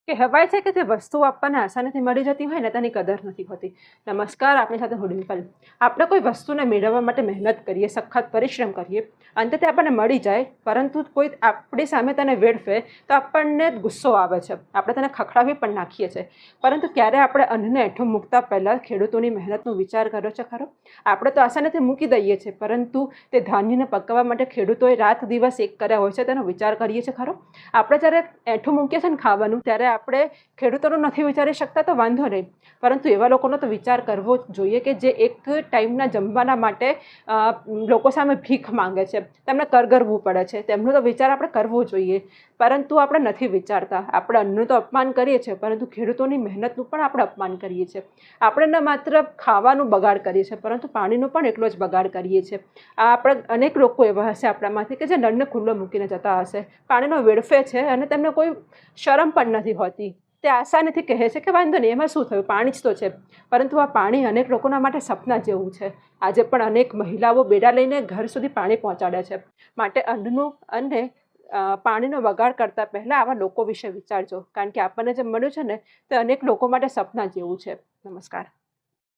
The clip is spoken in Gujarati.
કહેવાય છે કે જે વસ્તુ આપણને આસાનીથી મળી જતી હોય ને તેની કદર નથી હોતી. નમસ્કાર, આપણી સાથે હું ડિમ્પલ. આપણે કોઈ વસ્તુને મેળવવા માટે મહેનત કરીએ, સખત પરિશ્રમ કરીએ, અંતે તે આપણને મળી જાય, પરંતુ કોઈ આપણી સામે તેને વેડફે તો આપણને ગુસ્સો આવે છે. આપણે તેને ખખડાવી પણ નાખીએ છીએ. પરંતુ ક્યારે આપણે અન્નને એઠું મૂકતા પહેલાં ખેડૂતોની મહેનતનો વિચાર કર્યો છે ખરો? આપણે તો આસાનીથી મૂકી દઈએ છીએ, પરંતુ તે ધાન્યને પકવવા માટે ખેડૂતોએ રાત દિવસ એક કર્યા હોય છે તેનો વિચાર કરીએ છીએ ખરો? આપણે જ્યારે એઠું મૂકીએ છીએ ને ખાવાનું, ત્યારે આપણે ખેડૂતોનું નથી વિચારી શકતા તો વાંધો નહીં, પરંતુ એવા લોકોનો તો વિચાર કરવો જોઈએ કે જે એક ટાઈમના જમવાના માટે લોકો સામે ભીખ માંગે છે, તેમને કરગરવું પડે છે. તેમનો તો વિચાર આપણે કરવો જોઈએ, પરંતુ આપણે નથી વિચારતા. આપણે અન્નનું તો અપમાન કરીએ છીએ, પરંતુ ખેડૂતોની મહેનતનું પણ આપણે અપમાન કરીએ છીએ. આપણે ન માત્ર ખાવાનું બગાડ કરીએ છીએ, પરંતુ પાણીનો પણ એટલો જ બગાડ કરીએ છીએ. આપણે અનેક લોકો એવા હશે આપણામાંથી કે જે નળને ખુલ્લો મૂકીને જતા હશે, પાણીનો વેડફે છે અને તેમને કોઈ શરમ પણ નથી હોતી. તે આસાનીથી કહે છે કે વાંધો નહીં, એમાં શું થયું, પાણી જ તો છે. પરંતુ આ પાણી અનેક લોકોના માટે સપના જેવું છે. આજે પણ અનેક મહિલાઓ બેડા લઈને ઘર સુધી પાણી પહોંચાડે છે. માટે અન્નનું અને પાણીનો બગાડ કરતાં પહેલાં આવા લોકો વિશે વિચારજો, કારણ કે આપણને જે મળ્યું છે ને તે અનેક લોકો માટે સપના જેવું છે. નમસ્કાર.